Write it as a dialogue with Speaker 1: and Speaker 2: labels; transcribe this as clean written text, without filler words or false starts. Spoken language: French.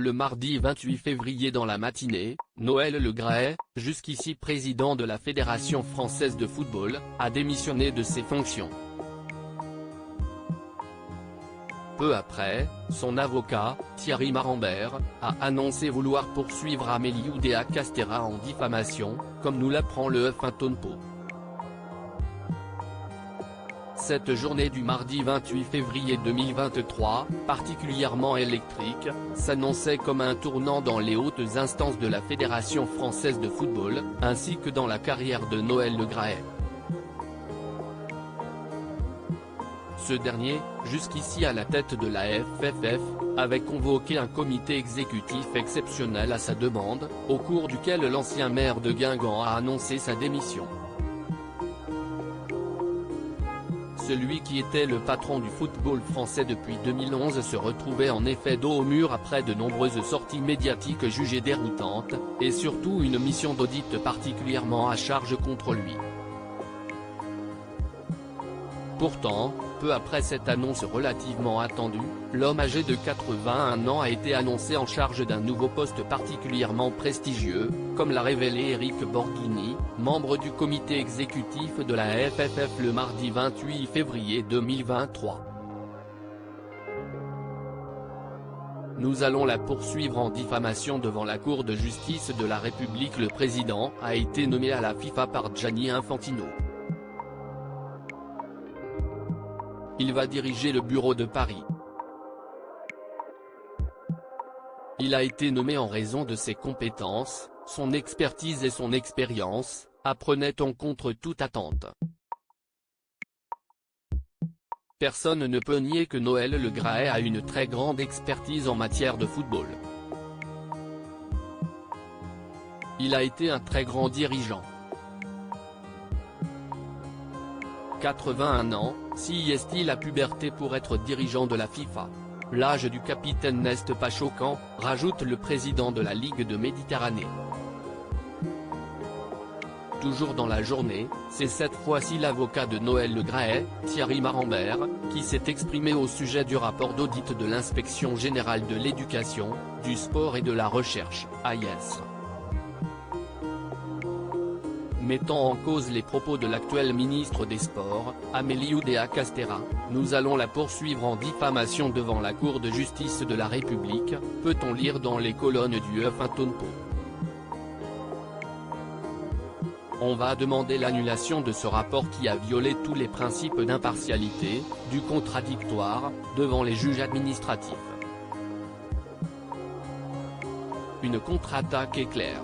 Speaker 1: Le mardi 28 février dans la matinée, Noël Le Graët, jusqu'ici président de la Fédération française de football, a démissionné de ses fonctions. Peu après, son avocat, Thierry Marambert, a annoncé vouloir poursuivre Amélie Oudéa-Castéra en diffamation, comme nous l'apprend le Huffington Post. Cette journée du mardi 28 février 2023, particulièrement électrique, s'annonçait comme un tournant dans les hautes instances de la Fédération française de football, ainsi que dans la carrière de Noël Le Graët. Ce dernier, jusqu'ici à la tête de la FFF, avait convoqué un comité exécutif exceptionnel à sa demande, au cours duquel l'ancien maire de Guingamp a annoncé sa démission. Celui qui était le patron du football français depuis 2011 se retrouvait en effet dos au mur après de nombreuses sorties médiatiques jugées déroutantes, et surtout une mission d'audit particulièrement à charge contre lui. Pourtant, peu après cette annonce relativement attendue, l'homme âgé de 81 ans a été annoncé en charge d'un nouveau poste particulièrement prestigieux, comme l'a révélé Eric Borghini, membre du comité exécutif de la FFF le mardi 28 février 2023. Nous allons la poursuivre en diffamation devant la Cour de justice de la République. Le président a été nommé à la FIFA par Gianni Infantino. Il va diriger le bureau de Paris. Il a été nommé en raison de ses compétences, son expertise et son expérience, apprenait-on contre toute attente. Personne ne peut nier que Noël Le Graët a une très grande expertise en matière de football. Il a été un très grand dirigeant. 81 ans, si est-il la puberté pour être dirigeant de la FIFA? L'âge du capitaine n'est pas choquant, rajoute le président de la Ligue de Méditerranée. Toujours dans la journée, c'est cette fois-ci l'avocat de Noël Le Graët, Thierry Marambert, qui s'est exprimé au sujet du rapport d'audit de l'Inspection générale de l'éducation, du sport et de la recherche, AIS. Mettant en cause les propos de l'actuelle ministre des Sports, Amélie Oudéa-Castéra, nous allons la poursuivre en diffamation devant la Cour de justice de la République, peut-on lire dans les colonnes du Huffington Post. On va demander l'annulation de ce rapport qui a violé tous les principes d'impartialité, du contradictoire, devant les juges administratifs. Une contre-attaque éclair.